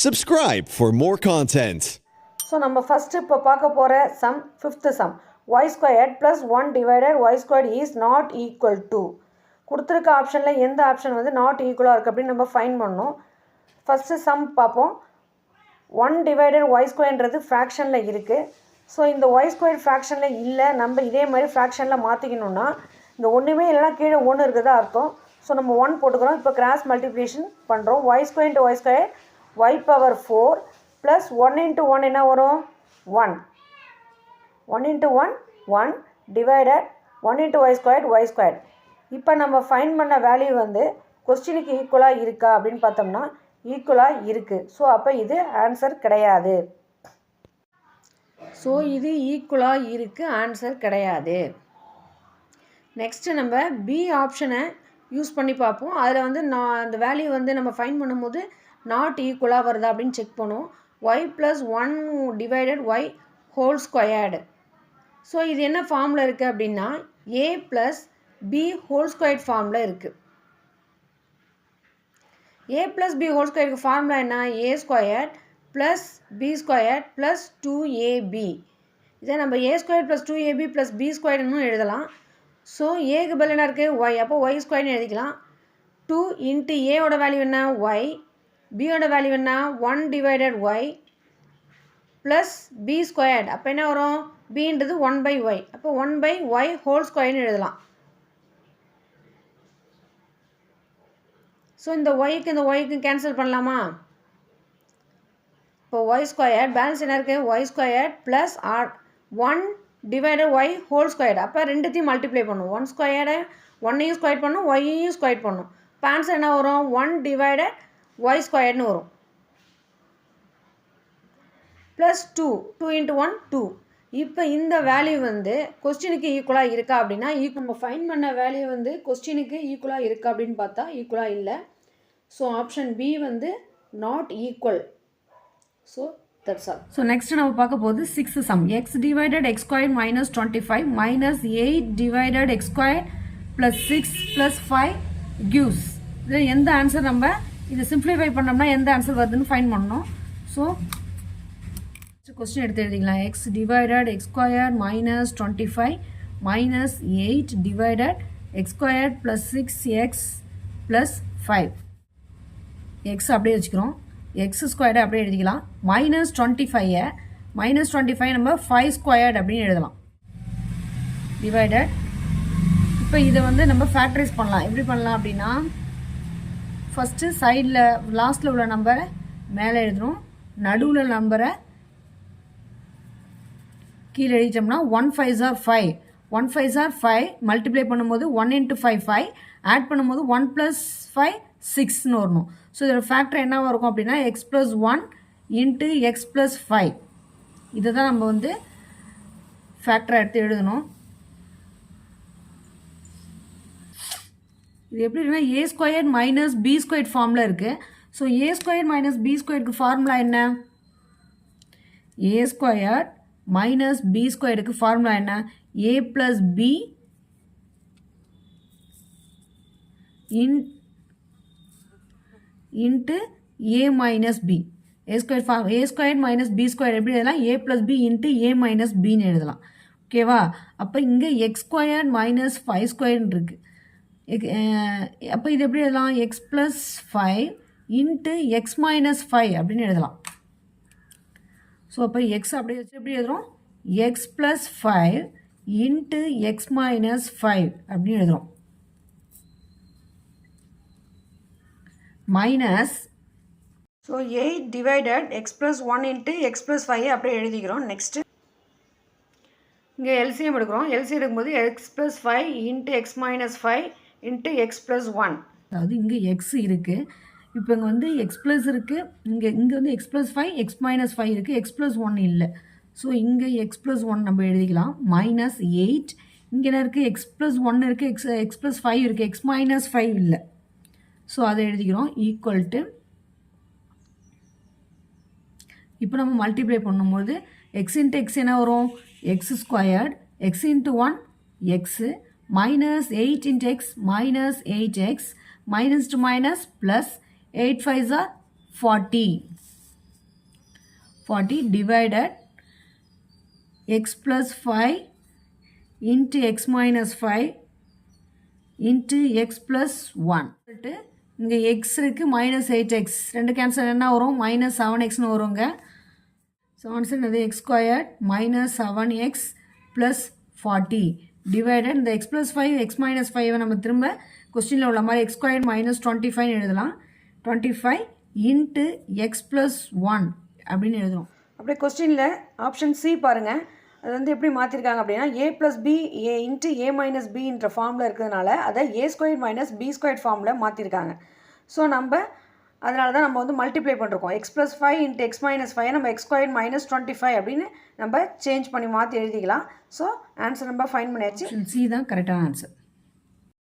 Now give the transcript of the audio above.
Subscribe for more content. So நம்ம first இப்போ பார்க்க போகிற sum fifth sum y squared plus 1 divided y squared is not equal to கொடுத்துருக்க ஆப்ஷனில் எந்த ஆப்ஷன் வந்து நாட் ஈக்குவலாக இருக்குது அப்படின்னு நம்ம ஃபைன் பண்ணோம். ஃபஸ்ட்டு சம் பார்ப்போம். 1 டிவைடட் ஒய் ஸ்கொயர்ன்றது ஃப்ராக்ஷனில் இருக்குது. ஸோ இந்த ஒய் ஸ்கொயர் ஃப்ராக்ஷனில் இல்லை, நம்ம இதே மாதிரி ஃப்ராக்ஷனில் மாற்றிக்கணுன்னா இந்த ஒன்றுமே இல்லைனா கீழே ஒன்று இருக்குதா அர்த்தம். ஸோ நம்ம 1 போட்டுக்கிறோம். இப்போ கிராஸ் மல்டிப்ளிகேஷன் பண்ணுறோம். Y square into y square y power 4 plus 1 into 1 என்ன வரும் 1 1 into 1 1 divided 1 into y squared y squared. இப்போ நம்ம ஃபைன் பண்ண வேல்யூ வந்து கொஸ்டினுக்கு ஈக்குவலாக இருக்கா அப்படின்னு பார்த்தோம்னா ஈக்குவலாக இருக்குது. ஸோ அப்போ இது ஆன்சர் கிடையாது. ஸோ இது ஈக்குவலாக இருக்குது, ஆன்சர் கிடையாது. நெக்ஸ்ட்டு நம்ம பி ஆப்ஷனை யூஸ் பண்ணி பார்ப்போம். அதில் வந்து அந்த வேல்யூ வந்து நம்ம ஃபைன் பண்ணும்போது நாட் ஈக்குவலாக வருதா அப்படின்னு செக் பண்ணுவோம். y + 1 divided y whole squared. So இது என்ன ஃபார்மில் இருக்குது அப்படின்னா a + b ஹோல் ஸ்கொயர்ட் ஃபார்மில் இருக்குது. a + b ஹோல் ஸ்கொயருக்கு ஃபார்முலா என்ன? a squared plus b squared plus 2ab. இதை நம்ம a square plus 2ab plus b ஸ்கொயர்டுன்னு எழுதலாம். ஸோ ஏக்கு பதில் என்ன இருக்குது y, அப்போ y ஸ்கொயர்னு எழுதிக்கலாம். 2 இன்ட்டு ஏவோட வேல்யூ என்ன y, பியோட வேல்யூ என்ன 1 divided y plus b squared. அப்போ என்ன வரும்? பின்றது 1/y. அப்போ 1/y ஹோல் ஸ்கொயர்னு எழுதலாம். ஸோ இந்த ஒய்க்கு இந்த ஒய்க்கு கேன்சல் பண்ணலாமா? இப்போ ஒய் ஸ்கொயர் பேலன்ஸ் என்ன இருக்குது? Y square plus 1 divided y whole squared. அப்போ ரெண்டுத்தையும் மல்டிப்ளை பண்ணும். 1 ஸ்கொயர்டை 1ஐயும் ஸ்கொயர் பண்ணும், ஒய்யையும் ஸ்கொயர் பண்ணும். இப்போ ஆன்சர் என்ன வரும்? 1 டிவைடட் y ஸ்கொயர்னு வரும். Plus 2 2 into 1 2. இப்போ இந்த வேல்யூ வந்து கொஸ்டினுக்கு ஈக்குவலாக இருக்கா அப்படின்னா நம்ம ஃபைன் பண்ண வேல்யூ வந்து கொஸ்டினுக்கு ஈக்குவலாக இருக்கா அப்படின்னு பார்த்தா ஈக்குவலாக இல்லை. ஸோ ஆப்ஷன் பி வந்து not equal. So that's all. So next நம்ம பார்க்க போது 6th sum. X divided x square minus 25 minus 8 divided x square plus 6 plus 5 gives. இது எந்த ஆன்சர் நம்ம இதை சிம்பிளிஃபை பண்ணோம்னா எந்த ஆன்சர் வருதுன்னு ஃபைன் பண்ணணும். ஸோ கொஸ்டின் எடுத்து எழுதிக்கலாம். X divided x square minus 25 minus 8 divided x square plus 6x plus 5. X அப்படியே வச்சுக்கிறோம். எக்ஸ் ஸ்கொயர்டு அப்படியே எழுதிக்கலாம். மைனஸ் 25 நம்ம 5 ஸ்கொயர்டு அப்படின்னு எழுதலாம். டிவைடட். இப்போ இதை வந்து நம்ம ஃபேக்டரைஸ் பண்ணலாம். எப்படி பண்ணலாம் அப்படின்னா ஃபஸ்ட்டு சைடில் லாஸ்ட்டில் உள்ள நம்பரை மேலே எழுதுகிறோம், நடுவில் நம்பரை கீழே எழுதிட்டோம்னா 1 5s are 5. 1 5s are 5 multiply பண்ணும்போது 1 into 5 5, ஆட் பண்ணும்போது 1 + 5 6ன்னு வரணும். ஸோ இதோட ஃபேக்டர் என்னவாக இருக்கும் அப்படின்னா x + 1 இன்ட்டு x + 5. இதை தான் நம்ம வந்து ஃபேக்டரை எடுத்து எழுதணும். இது எப்படி இருக்குன்னா ஏ ஸ்கொயர் மைனஸ் பி ஸ்கொயர் ஃபார்மில் இருக்குது. ஸோ ஏ ஸ்கொயர் மைனஸ் பி ஸ்கொயருக்கு ஃபார்முலா என்ன? ஏ ஸ்கொயர் மைனஸ் பி ஸ்கொயருக்கு ஃபார்முலா என்ன? ஏ plus B into A minus B. A square minus B square எப்படி எழுதலாம்? ஏ plus B into A minus பின்னு எழுதலாம். ஓகேவா? அப்போ இங்கே எக்ஸ் ஸ்கொயர் மைனஸ் 5 ஸ்கொயர்னு இருக்குது. அப்போ இது எப்படி எழுதலாம்? X plus 5 into X minus 5 அப்படின்னு எழுதலாம். ஸோ அப்போ எக்ஸ் அப்படியே வச்சு எப்படி எழுதுகிறோம்? X plus 5 into X minus 5 அப்படின்னு எழுதுகிறோம். Minus. So 8 divided X plus 1 into X plus 5 அப்படியே எழுதிக்கிறோம். நெக்ஸ்ட்டு இங்கே எல்சிஎம் எடுக்கிறோம். எல்சிஎம் எடுக்கும்போது X plus 5 into X minus 5 into X plus 1. அதாவது இங்கே எக்ஸ் இருக்குது. இப்போ இங்கே வந்து எக்ஸ் ப்ளஸ் இருக்குது. இங்கே வந்து எக்ஸ் ப்ளஸ் 5 எக்ஸ் மைனஸ் 5 இருக்குது. எக்ஸ் ப்ளஸ் 1 இல்லை. ஸோ இங்கே எக்ஸ் ப்ளஸ் 1 நம்ம எழுதிக்கலாம். மைனஸ் 8. இங்கே என்ன இருக்குது? எக்ஸ் ப்ளஸ் 1 இருக்குது, எக்ஸ் ப்ளஸ் 5 இருக்குது, எக்ஸ் மைனஸ் 5 இல்லை. ஸோ அதை எழுதிக்கிறோம். Equal to. இப்போ நம்ம மல்டிப்ளை பண்ணும்போது எக்ஸ் இன்ட்டு எக்ஸ் என்ன வரும்? X squared X into 1 X minus 8 into x minus 8x minus to minus plus 8 5s are 40. 40 divided x plus 5 into x minus 5 into x plus 1 இங்கே x இருக்குது minus 8x ரெண்டு cancel என்ன வரும் minus 7xன்னு வருங்க. So answer என்னது x squared minus 7x plus 40 divided இந்த x plus 5 x minus 5 நம்ம திரும்ப கொஸ்டினில் உள்ள மாதிரி x squared minus 25 எழுதலாம். 25 into x plus 1 அப்படின்னு எழுதுவோம். அப்படியே கொஸ்டினில் ஆப்ஷன் சி பாருங்கள். அது வந்து எப்படி மாற்றிருக்காங்க அப்படின்னா a plus B A into A minus பின்ற ஃபார்மில் இருக்கிறதுனால அதை A square minus B square ஃபார்மில் மாற்றிருக்காங்க. ஸோ அதனால தான் நம்ம வந்து மல்டிப்ளை பண்ணிருக்கோம். X plus 5 into X minus 5 நம்ம எக்ஸ் ஸ்கொயர் மைனஸ் 25 அப்படின்னு நம்ம சேஞ்ச் பண்ணி மாற்றி எழுதிக்கலாம். ஸோ ஆன்சர் நம்ம ஃபைன் பண்ணியாச்சு. சி தான் கரெக்டான ஆன்சர்.